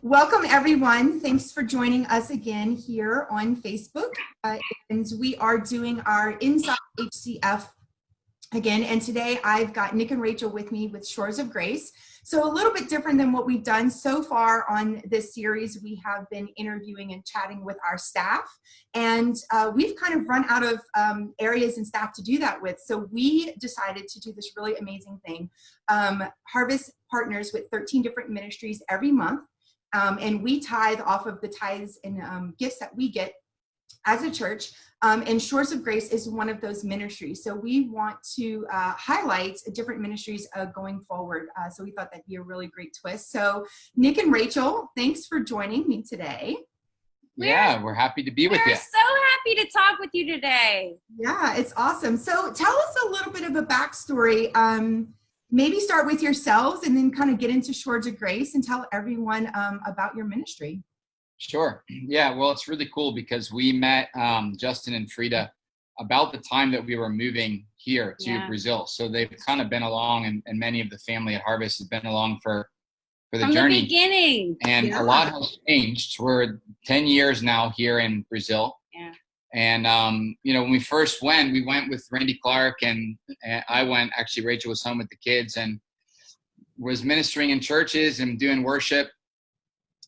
Welcome, everyone. Thanks for joining us again here on Facebook. And we are doing our Inside HCF again. And today I've got Nick and Rachel with me with Shores of Grace. So a little bit different than what we've done so far on this series. We have been interviewing and chatting with our staff, and we've kind of run out of areas and staff to do that with. So we decided to do this really amazing thing. Harvest partners with 13 different ministries every month. And we tithe off of the tithes and gifts that we get as a church. And Shores of Grace is one of those ministries. So we want to highlight different ministries going forward. So we thought that'd be a really great twist. So Nick and Rachel, thanks for joining me today. Yeah, we're happy to be with you. We're so happy to talk with you today. Yeah, it's awesome. So tell us a little bit of a backstory. Maybe start with yourselves and then kind of get into Shores of Grace and tell everyone about your ministry. Sure. Yeah, well, it's really cool because we met Justin and Frida about the time that we were moving here to Brazil. So they've kind of been along, and many of the family at Harvest has been along for the From journey. The beginning. And a lot has changed. We're 10 years now here in Brazil. Yeah. And, when we first went, we went with Randy Clark, and I went, actually, Rachel was home with the kids and was ministering in churches and doing worship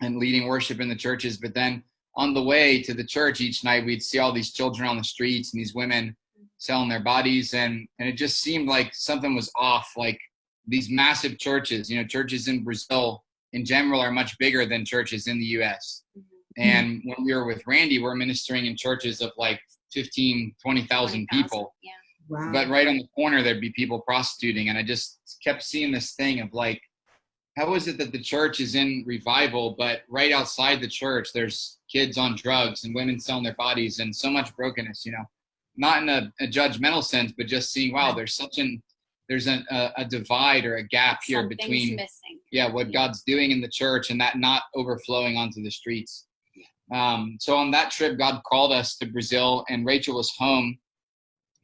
and leading worship in the churches. But then on the way to the church each night, we'd see all these children on the streets and these women selling their bodies. And it just seemed like something was off, like these massive churches, churches in Brazil in general are much bigger than churches in the U.S. And when we were with Randy, we're ministering in churches of like 15, 20,000 people. Yeah. Wow. But right on the corner, there'd be people prostituting. And I just kept seeing this thing of like, how is it that the church is in revival, but right outside the church, there's kids on drugs and women selling their bodies and so much brokenness, not in a judgmental sense, but just seeing, wow, there's a divide or a gap here between missing. What God's doing in the church and that not overflowing onto the streets. So on that trip, God called us to Brazil, and Rachel was home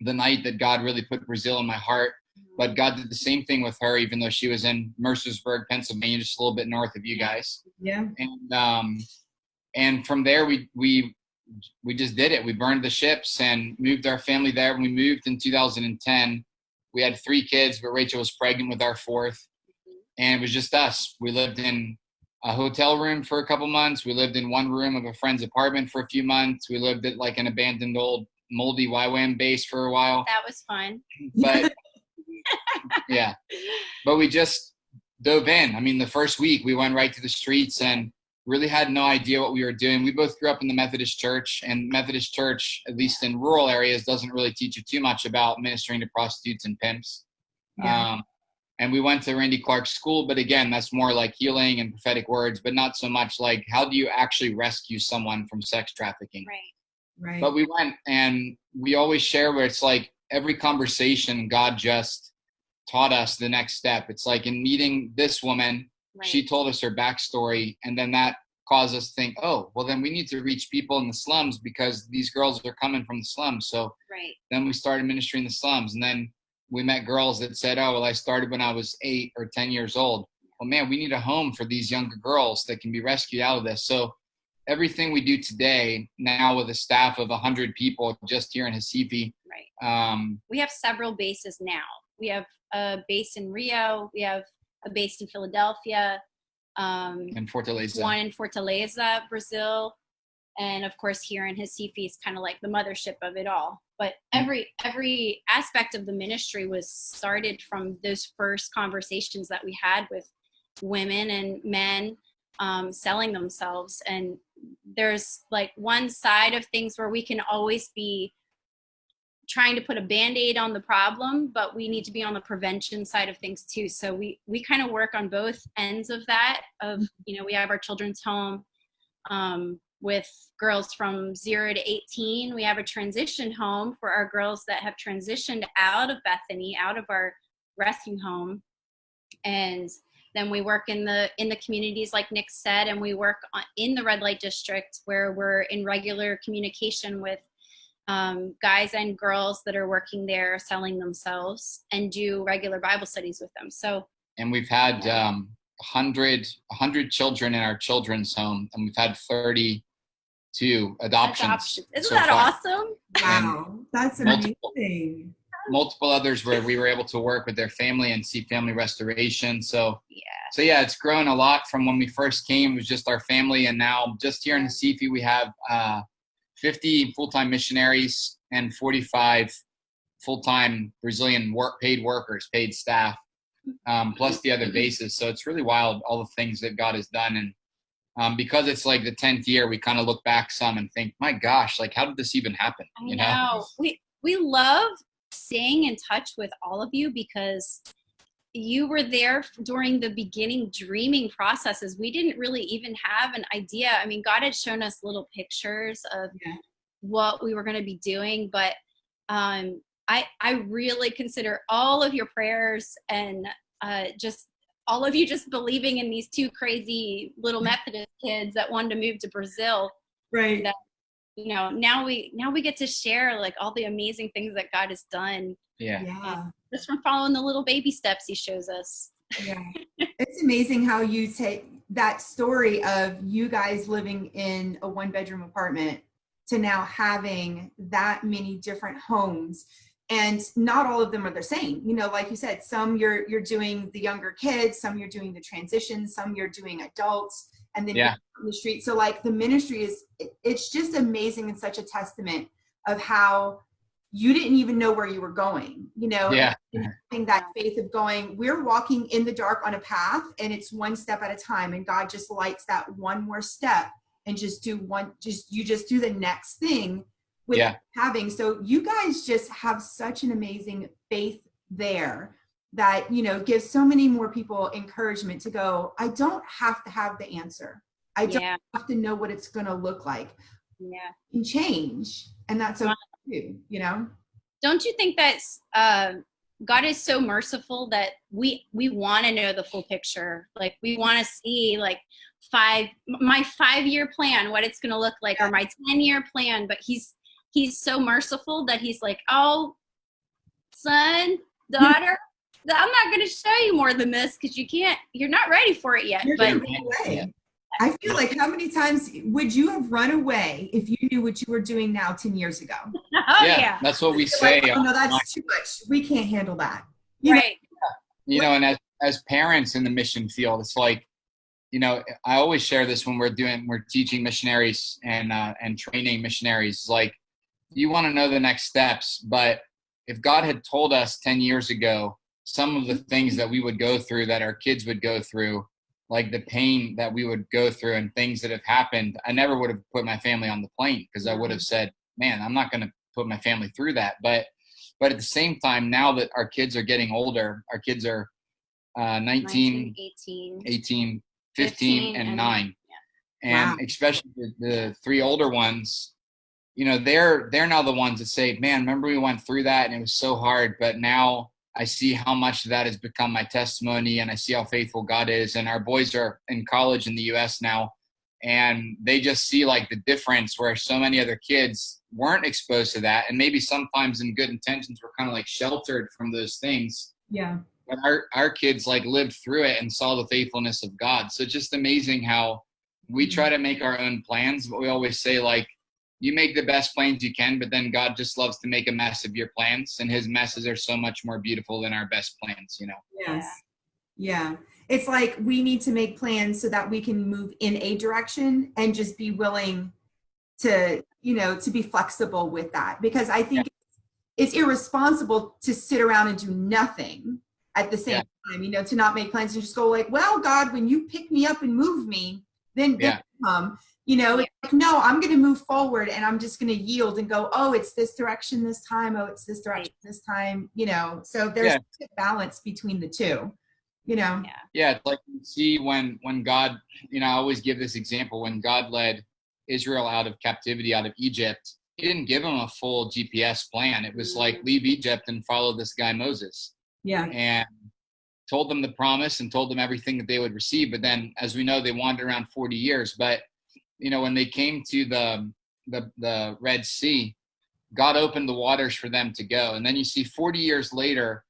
the night that God really put Brazil in my heart. But God did the same thing with her, even though she was in Mercersburg, Pennsylvania, just a little bit north of you guys. Yeah. And from there, we just did it. We burned the ships and moved our family there. When we moved in 2010, we had 3 kids, but Rachel was pregnant with our 4th. And it was just us. We lived in a hotel room for a couple months. We lived in one room of a friend's apartment for a few months. We lived at like an abandoned old moldy YWAM base for a while. That was fun. But yeah, but we just dove in. I mean, the first week we went right to the streets and really had no idea what we were doing. We both grew up in the Methodist church, and Methodist church, at least in rural areas, doesn't really teach you too much about ministering to prostitutes and pimps. Yeah. And we went to Randy Clark's school, but again, that's more like healing and prophetic words, but not so much like how do you actually rescue someone from sex trafficking? Right. But we went, and we always share where it's like every conversation, God just taught us the next step. It's like in meeting this woman, she told us her backstory, and then that caused us to think, oh, well, then we need to reach people in the slums because these girls are coming from the slums. So then we started ministering in the slums, and then we met girls that said, oh, well, I started when I was 8 or 10 years old. Well, man, we need a home for these younger girls that can be rescued out of this. So everything we do today now with a staff of 100 people just here in Recife. We have several bases now. We have a base in Rio. We have a base in Philadelphia. And Fortaleza. One in Fortaleza, Brazil. And of course, here in Recife is kind of like the mothership of it all. But every aspect of the ministry was started from those first conversations that we had with women and men selling themselves. And there's like one side of things where we can always be trying to put a Band-Aid on the problem, but we need to be on the prevention side of things too. So we kind of work on both ends of that. We have our children's home with girls from 0 to 18. We have a transition home for our girls that have transitioned out of Bethany, out of our rescue home. And then we work in the communities like Nick said, and we work in the red light district where we're in regular communication with guys and girls that are working there selling themselves, and do regular Bible studies with them. So, and we've had 100 children in our children's home, and we've had 32 adoptions. Isn't so that far. awesome? Wow, that's amazing. Multiple others where we were able to work with their family and see family restoration. So yeah, it's grown a lot from when we first came. It was just our family, and now just here in Recife, we have 50 full-time missionaries and 45 full-time Brazilian paid workers, paid staff, plus the other bases. So it's really wild, all the things that God has done. And because it's like the 10th year, we kind of look back some and think, my gosh, like, how did this even happen? I know. We love staying in touch with all of you because you were there during the beginning dreaming processes. We didn't really even have an idea. I mean, God had shown us little pictures of what we were going to be doing, but I really consider all of your prayers and just all of you just believing in these two crazy little Methodist kids that wanted to move to Brazil. Right. That, now we get to share like all the amazing things that God has done. Yeah. Just from following the little baby steps he shows us. Yeah. It's amazing how you take that story of you guys living in a 1-bedroom apartment to now having that many different homes. And not all of them are the same. Like you said, some you're doing the younger kids, some you're doing the transition, some you're doing adults, and then on the street. So like the ministry it's just amazing and such a testament of how you didn't even know where you were going, and having that faith of going, we're walking in the dark on a path and it's one step at a time. And God just lights that one more step and you just do the next thing with having. So you guys just have such an amazing faith there that, gives so many more people encouragement to go, I don't have to have the answer. I don't have to know what it's going to look like. Yeah. And change. And that's okay too, Don't you think that God is so merciful that we want to know the full picture? Like we want to see like my 5-year plan, what it's going to look like, or my 10-year plan. But he's so merciful that he's like, oh, son, daughter, I'm not going to show you more than this because you're not ready for it yet. But I feel like how many times would you have run away if you knew what you were doing now 10 years ago? That's what we say. Like, oh, no, that's too much. We can't handle that. Right. And as parents in the mission field, it's like, I always share this when we're teaching missionaries and training missionaries. Like, you want to know the next steps, but if God had told us 10 years ago some of the things that we would go through, that our kids would go through, like the pain that we would go through and things that have happened, I never would have put my family on the plane because I would have said, man, I'm not going to put my family through that. But at the same time, now that our kids are getting older, our kids are 19, 18, 15, and 9. And especially the 3 older ones, they're now the ones that say, man, remember we went through that and it was so hard, but now I see how much that has become my testimony, and I see how faithful God is. And our boys are in college in the U.S. now, and they just see like the difference where so many other kids weren't exposed to that. And maybe sometimes in good intentions, we're kind of like sheltered from those things. Yeah. But our kids like lived through it and saw the faithfulness of God. So it's just amazing how we try to make our own plans, but we always say like, you make the best plans you can, but then God just loves to make a mess of your plans, and his messes are so much more beautiful than our best plans, Yes. Yeah. It's like we need to make plans so that we can move in a direction and just be willing to, to be flexible with that. Because I think it's irresponsible to sit around and do nothing at the same time, to not make plans and just go like, well, God, when you pick me up and move me, then come. It's like, no, I'm going to move forward and I'm just going to yield and go, oh, it's this direction this time. Oh, it's this direction this time, so there's a balance between the two, Yeah. It's like you see when God, I always give this example, when God led Israel out of captivity, out of Egypt, he didn't give them a full GPS plan. It was like, leave Egypt and follow this guy Moses. Yeah. And told them the promise and told them everything that they would receive. But then, as we know, they wandered around 40 years. But when they came to the Red Sea, God opened the waters for them to go. And then you see 40 years later,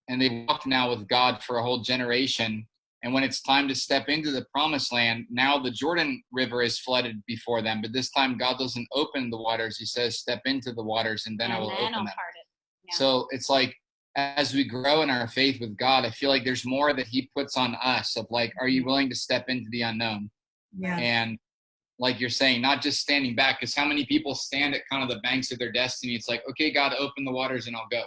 and they've walked now with God for a whole generation, And when it's time to step into the promised land, now the Jordan River is flooded before them. But this time God doesn't open the waters. He says, step into the waters and then I will open them. Part it. Yeah. So it's like, as we grow in our faith with God, I feel like there's more that he puts on us of like, are you willing to step into the unknown? Yeah. And like you're saying, not just standing back, because how many people stand at kind of the banks of their destiny? It's like, okay, God, open the waters and I'll go.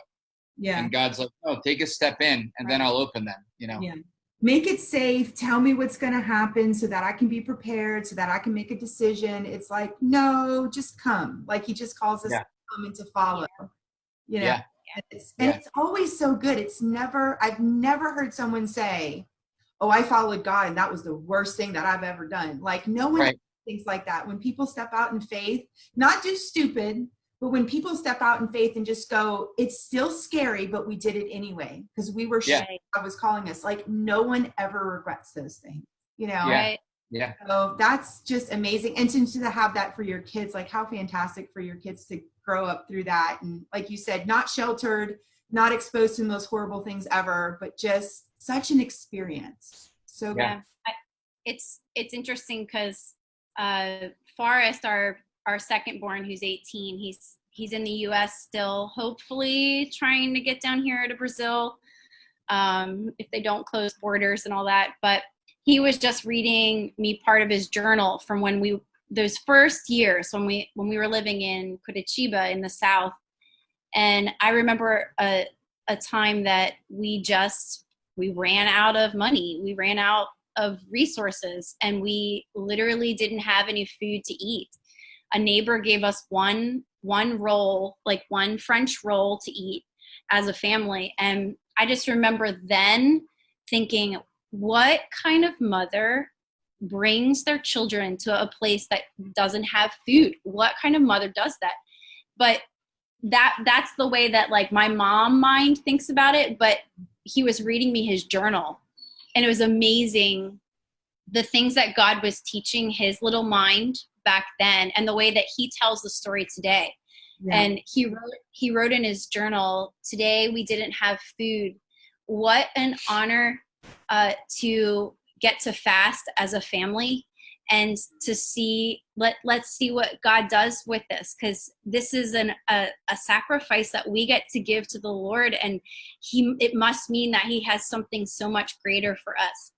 Yeah. And God's like, oh, take a step in and then I'll open them, you know? Yeah. Make it safe. Tell me what's going to happen so that I can be prepared, so that I can make a decision. It's like, no, just come. Like he just calls us to come and to follow, you know? Yeah. And it's always so good. I've never heard someone say, oh, I followed God and that was the worst thing that I've ever done. Like no one thinks like that. When people step out in faith, not just stupid, but when people step out in faith and just go, it's still scary, but we did it anyway because we were sure God was calling us. Like no one ever regrets those things, you know? Right. Yeah. So that's just amazing. And to have that for your kids, like how fantastic for your kids to grow up through that. And like you said, not sheltered, not exposed to the most horrible things ever, but just such an experience. So it's interesting because Forrest, our second born, who's 18, he's in the US still, hopefully trying to get down here to Brazil if they don't close borders and all that. But he was just reading me part of his journal from those first years when we were living in Curitiba in the South. And I remember a time that we ran out of money. We ran out of resources and we literally didn't have any food to eat. A neighbor gave us one roll, like one French roll to eat as a family. And I just remember then thinking, what kind of mother brings their children to a place that doesn't have food? What kind of mother does that? But that's the way that like my mom mind thinks about it. But he was reading me his journal and it was amazing the things that God was teaching his little mind back then and the way that he tells the story today. Yeah. And he wrote in his journal, today we didn't have food. What an honor to get to fast as a family and to see, let's see what God does with this, because this is a sacrifice that we get to give to the Lord, and it must mean that he has something so much greater for us.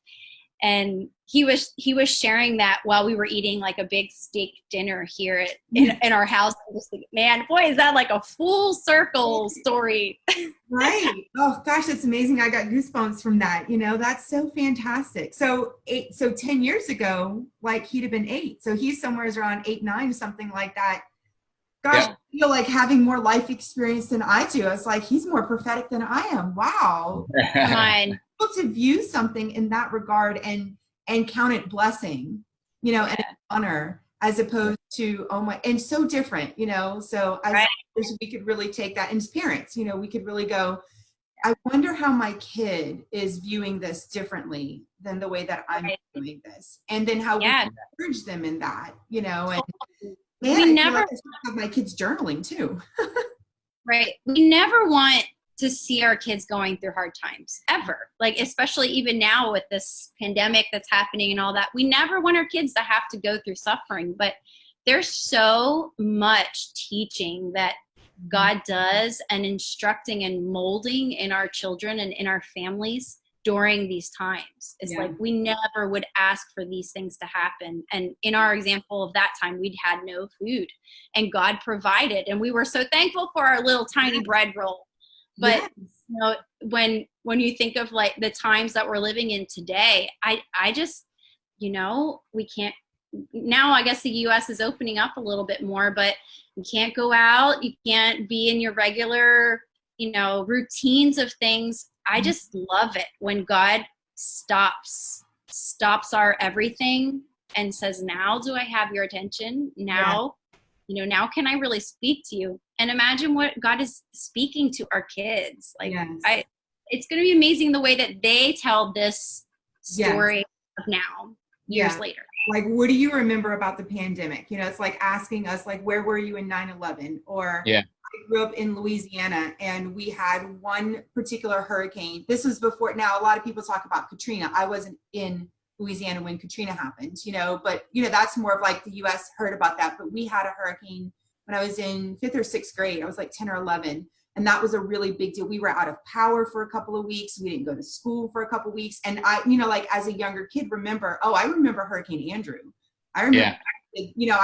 And he was sharing that while we were eating like a big steak dinner here in our house. I was like, man, boy, is that like a full circle story. Right. Oh gosh, that's amazing. I got goosebumps from that. You know, that's so fantastic. So 10 years ago, like he'd have been 8. So he's somewhere around 8, 9, something like that. Gosh, I feel like having more life experience than I do. It's like, he's more prophetic than I am. Wow. Come on. To view something in that regard and count it blessing, you know, and honor, as opposed to, oh my, and so different, you know. So as we could really take that, and as parents, you know, we could really go, I wonder how my kid is viewing this differently than the way that I'm doing this, and then how we can encourage them in that, you know. And man, I have my kids journaling too. Right. We never want to see our kids going through hard times ever, like especially even now with this pandemic that's happening and all that. We never want our kids to have to go through suffering, but there's so much teaching that God does and instructing and molding in our children and in our families during these times. It's like we never would ask for these things to happen. And in our example of that time, we'd had no food and God provided, and we were so thankful for our little tiny bread roll. But you know, when you think of like the times that we're living in today, I just, you know, we can't now. I guess the U.S. is opening up a little bit more, but you can't go out. You can't be in your regular, you know, routines of things. I just love it when God stops our everything and says, "Now do I have your attention? Now." You know, now can I really speak to you? And imagine what God is speaking to our kids. Like, it's going to be amazing the way that they tell this story of now. years Yeah. later. Like, what do you remember about the pandemic? You know, it's like asking us, like, where were you in 9/11? Or Yeah. I grew up in Louisiana and we had one particular hurricane. This was before, now a lot of people talk about Katrina. I wasn't in Louisiana when Katrina happened, you know, but, you know, that's more of like the US heard about that. But we had a hurricane when I was in 5th or 6th grade. I was like 10 or 11. And that was a really big deal. We were out of power for a couple of weeks. We didn't go to school for a couple of weeks. And I, you know, like as a younger kid, I remember Hurricane Andrew. I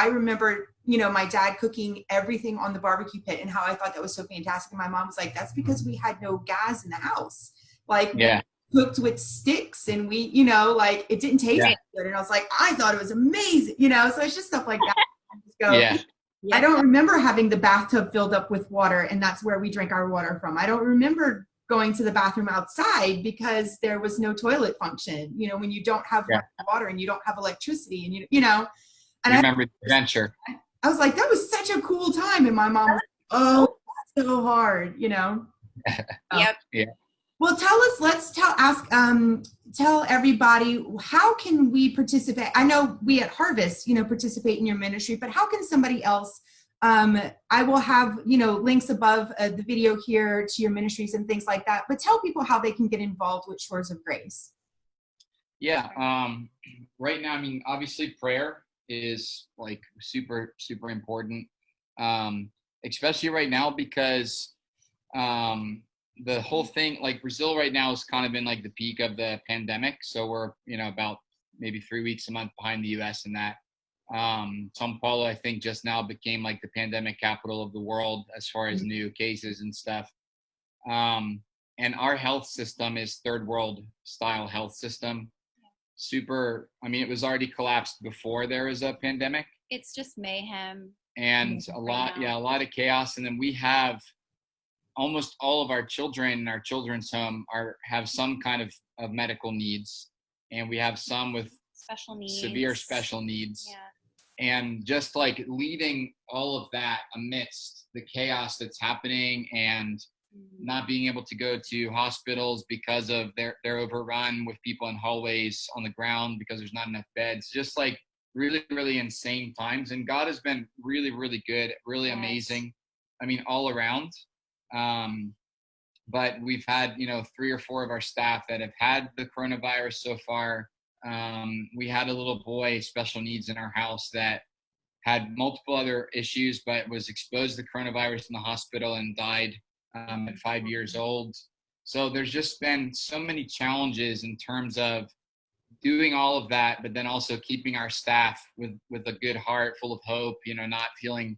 remember, you know, my dad cooking everything on the barbecue pit and how I thought that was so fantastic. And my mom was like, that's because we had no gas in the house. Like, we cooked with sticks and we, you know, like it didn't taste good. And I was like, I thought it was amazing, you know, so it's just stuff like that. I just go, I don't remember having the bathtub filled up with water and that's where we drank our water from. I don't remember going to the bathroom outside because there was no toilet function, you know, when you don't have water and you don't have electricity and you know. And I remember the adventure. I was like, that was such a cool time. And my mom was like, oh, that's so hard, you know? Yeah. Well, tell everybody, how can we participate? I know we at Harvest, you know, participate in your ministry, but how can somebody else, I will have, you know, links above the video here to your ministries and things like that, but tell people how they can get involved with Shores of Grace. Yeah. Right now, I mean, obviously prayer is like super, super important. Especially right now because, the whole thing, like Brazil right now is kind of in like the peak of the pandemic. So we're, you know, about maybe 3 weeks a month behind the US in that. São Paulo, I think just now became like the pandemic capital of the world as far as new cases and stuff. And our health system is third world style health system. Super, I mean, it was already collapsed before there was a pandemic. It's just mayhem. And a lot of chaos. And then we have almost all of our children in our children's home have some kind of medical needs, and we have some with severe special needs. And just like leading all of that amidst the chaos that's happening and not being able to go to hospitals because of they're overrun with people in hallways on the ground because there's not enough beds, just like really, really insane times. And God has been really, really good, really amazing. I mean, all around. But we've had, you know, 3 or 4 of our staff that have had the coronavirus so far. We had a little boy, special needs in our house that had multiple other issues, but was exposed to the coronavirus in the hospital and died at 5 years old. So there's just been so many challenges in terms of doing all of that, but then also keeping our staff with a good heart, full of hope, you know, not feeling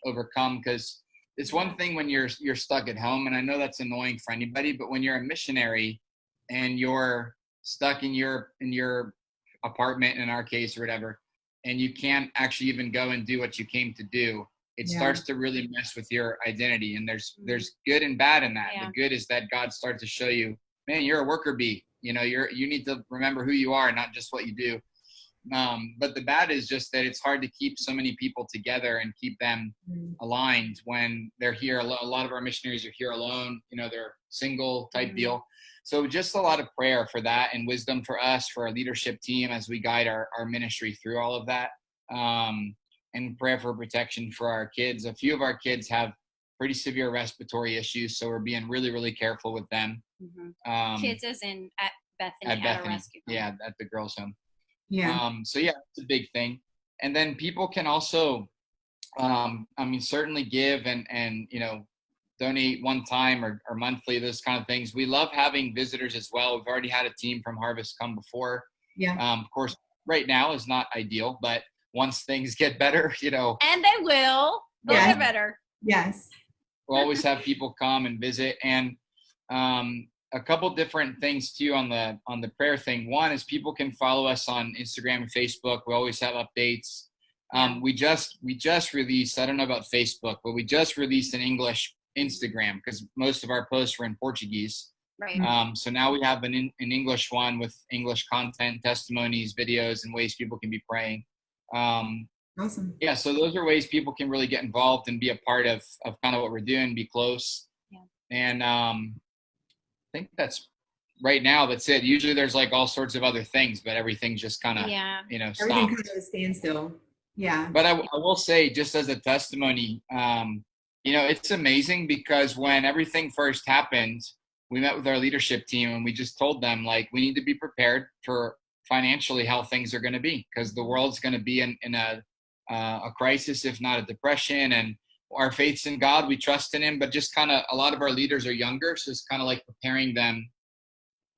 overcome. Because it's one thing when you're stuck at home, and I know that's annoying for anybody, but when you're a missionary and you're stuck in your apartment, in our case or whatever, and you can't actually even go and do what you came to do, it starts to really mess with your identity. And there's good and bad in that. The good is that God starts to show you, man, you're a worker bee. You know, you need to remember who you are, not just what you do. But the bad is just that it's hard to keep so many people together and keep them aligned when they're here alone. A lot of our missionaries are here alone, you know, they're single type deal. So just a lot of prayer for that and wisdom for us, for our leadership team as we guide our ministry through all of that. And prayer for protection for our kids. A few of our kids have pretty severe respiratory issues, so we're being really, really careful with them. Kids as in at Bethany, at a rescue home. Yeah, at the girls' home. So yeah, it's a big thing. And then people can also, I mean, certainly give and you know, donate one time or monthly, those kind of things. We love having visitors as well. We've already had a team from Harvest come before. Of course, right now is not ideal, but once things get better, you know. And they will. They'll get better. Yes. We'll always have people come and visit. And a couple different things too on the prayer thing. One is people can follow us on Instagram and Facebook. We always have updates. We just released, I don't know about Facebook, but we just released an English Instagram because most of our posts were in Portuguese. So now we have an English one with English content, testimonies, videos, and ways people can be praying. Awesome. Yeah, so those are ways people can really get involved and be a part of kind of what we're doing, be close. And I think that's right now, that's it. Usually there's like all sorts of other things, but everything's just kind of, Yeah. Everything stopped. kind of a standstill. Yeah. But I will say, just as a testimony, it's amazing because when everything first happened, we met with our leadership team and we just told them, like, we need to be prepared for financially how things are going to be, because the world's going to be in a crisis, if not a depression. And our faith's in God, we trust in him, but just kind of a lot of our leaders are younger. So it's kind of like preparing them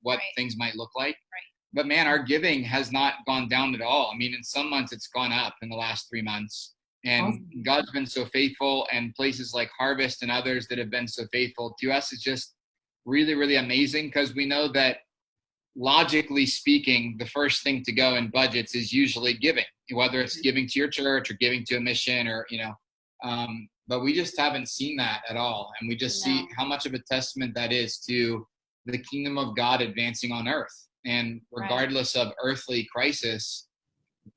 what things might look like. Right. But man, our giving has not gone down at all. I mean, in some months it's gone up in the last 3 months. And Awesome. God's been so faithful, and places like Harvest and others that have been so faithful to us is just really, really amazing, because we know that logically speaking, the first thing to go in budgets is usually giving, whether it's giving to your church or giving to a mission or, but we just haven't seen that at all. And we just see how much of a testament that is to the kingdom of God advancing on earth. And regardless of earthly crisis,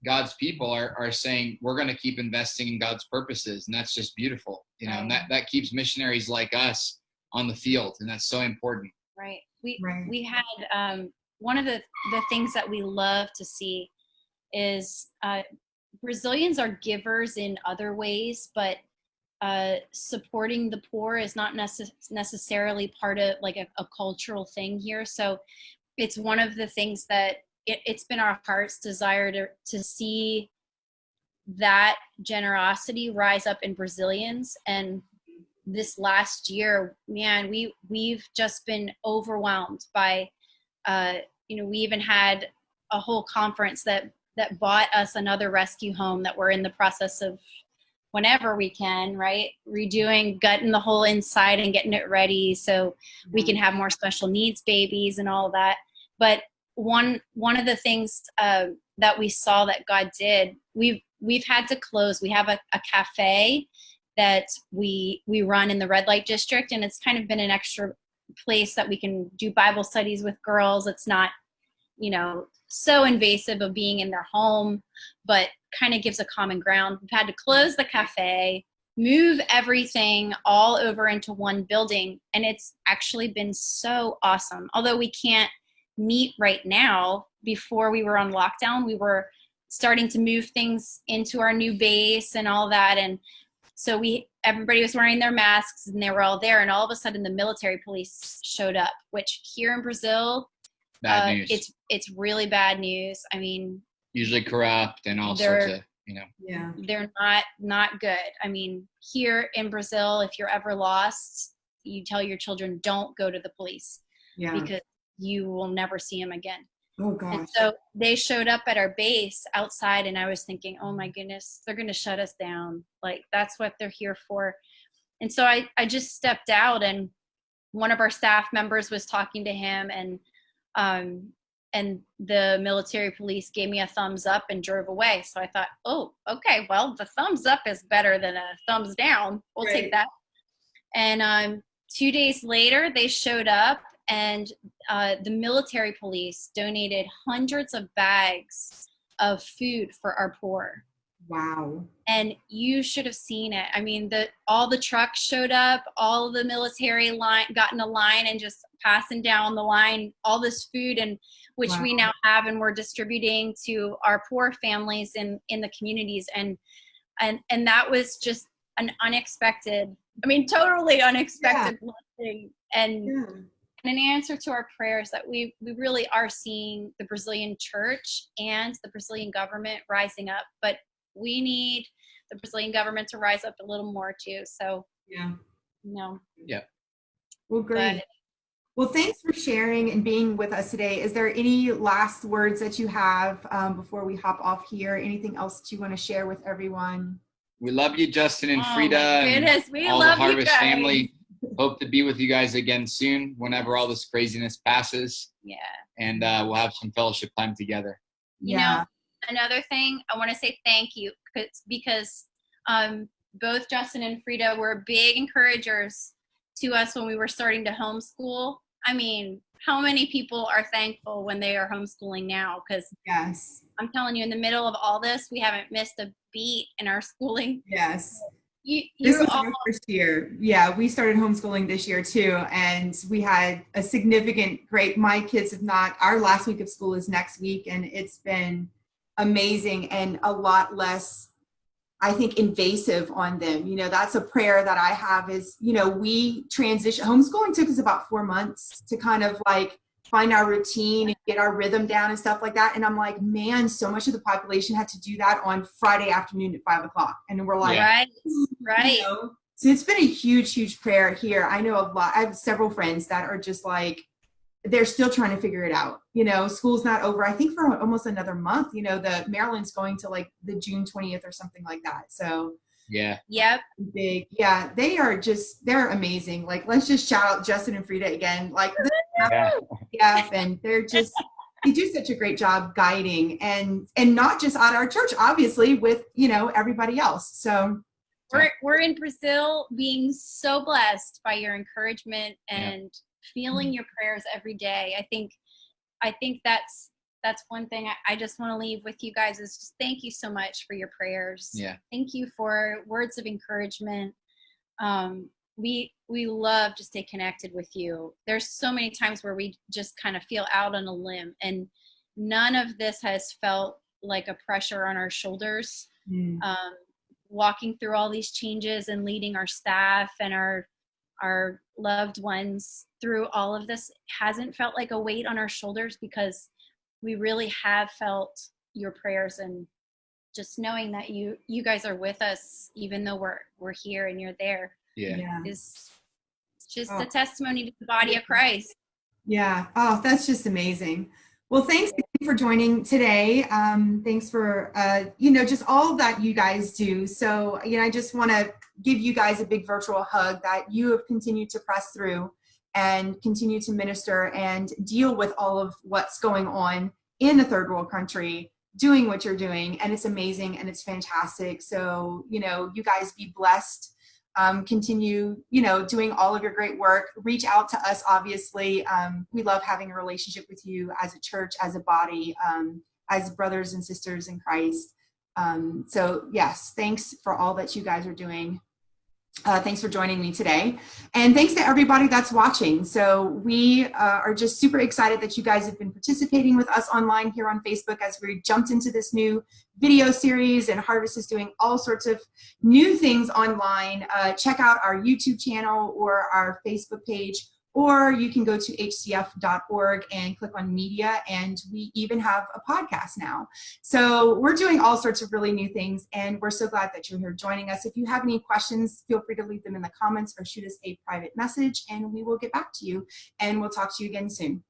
God's people are saying, we're going to keep investing in God's purposes. And that's just beautiful, and that keeps missionaries like us on the field. And that's so important. Right. We had, one of the things that we love to see is Brazilians are givers in other ways, but supporting the poor is not necessarily part of like a cultural thing here. So it's one of the things that it's been our heart's desire to see that generosity rise up in Brazilians. And this last year, man, we've just been overwhelmed by, we even had a whole conference that bought us another rescue home that we're in the process of, whenever we can, right, redoing, gutting the whole inside and getting it ready so we can have more special needs babies and all that. But one of the things that we saw that God did, we've had to close. We have a cafe that we run in the red light district, and it's kind of been an extra place that we can do Bible studies with girls. It's not, so invasive of being in their home, but kind of gives a common ground. We've had to close the cafe, move everything all over into one building, and it's actually been so awesome. Although we can't meet right now, before we were on lockdown, we were starting to move things into our new base and all that. And so everybody was wearing their masks and they were all there. And all of a sudden the military police showed up, which here in Brazil, bad news. It's really bad news. I mean, usually corrupt and all sorts of, they're not good. I mean, here in Brazil, if you're ever lost, you tell your children, don't go to the police because you will never see them again. Oh gosh. And so they showed up at our base outside, and I was thinking, oh my goodness, they're going to shut us down. Like, that's what they're here for. And so I just stepped out, and one of our staff members was talking to him, and the military police gave me a thumbs up and drove away. So I thought, oh, okay, well, the thumbs up is better than a thumbs down. We'll take that. And 2 days later, they showed up, and the military police donated hundreds of bags of food for our poor. Wow. And you should have seen it. I mean, all the trucks showed up, all the military got in a line and just passing down the line all this food, and which we now have, and we're distributing to our poor families in the communities. And that was just an unexpected, totally unexpected blessing. And an answer to our prayers that we really are seeing the Brazilian church and the Brazilian government rising up, but we need the Brazilian government to rise up a little more too. So Well, great. Well, thanks for sharing and being with us today. Is there any last words that you have before we hop off here? Anything else that you want to share with everyone? We love you, Justin and Frida. My goodness, we all love the Harvest you guys. family. Hope to be with you guys again soon, whenever all this craziness passes. Yeah. And we'll have some fellowship time together. You know, another thing, I want to say thank you because both Justin and Frida were big encouragers to us when we were starting to homeschool. I mean, how many people are thankful when they are homeschooling now? Because I'm telling you, in the middle of all this, we haven't missed a beat in our schooling. Yes. This you're was all our first year. Yeah, we started homeschooling this year too, and we had a significant great. My kids have not. Our last week of school is next week, and it's been amazing and a lot less, I think, invasive on them. You know, that's a prayer that I have is, you know, we transition. Homeschooling took us about 4 months to kind of like find our routine and get our rhythm down and stuff like that. And I'm like, man, so much of the population had to do that on Friday afternoon at 5 o'clock. And we're like, right, you right. know, so it's been a huge, huge prayer here. I know a lot. I have several friends that are just like, they're still trying to figure it out. You know, school's not over, I think, for almost another month. You know, the Maryland's going to like the June 20th or something like that. So Yeah. Yep. big. Yeah, they are just, they're amazing. Like, let's just shout out Justin and Frida again. Like, Yeah. and they're just, they do such a great job guiding and not just at our church, obviously, with, you know, everybody else. So we're in Brazil being so blessed by your encouragement and feeling your prayers every day. I think that's one thing I just want to leave with you guys is just thank you so much for your prayers. Yeah. Thank you for words of encouragement. We love to stay connected with you. There's so many times where we just kind of feel out on a limb, and none of this has felt like a pressure on our shoulders. Walking through all these changes and leading our staff and our loved ones through all of this hasn't felt like a weight on our shoulders, because we really have felt your prayers, and just knowing that you guys are with us even though we're here and you're there is just a testimony to the body of Christ. Yeah. Oh, that's just amazing. Well, thanks again for joining today. Thanks for, you know, just all that you guys do. So, you know, I just want to give you guys a big virtual hug that you have continued to press through and continue to minister and deal with all of what's going on in a third world country, doing what you're doing. And it's amazing and it's fantastic. So, you know, you guys be blessed. Continue, you know, doing all of your great work. Reach out to us, obviously. We love having a relationship with you as a church, as a body, as brothers and sisters in Christ. So yes, thanks for all that you guys are doing. Thanks for joining me today. And thanks to everybody that's watching. So we are just super excited that you guys have been participating with us online here on Facebook as we jumped into this new video series, and Harvest is doing all sorts of new things online. Check out our YouTube channel or our Facebook page, or you can go to hcf.org and click on media, and we even have a podcast now. So we're doing all sorts of really new things, and we're so glad that you're here joining us. If you have any questions, feel free to leave them in the comments or shoot us a private message, and we will get back to you, and we'll talk to you again soon.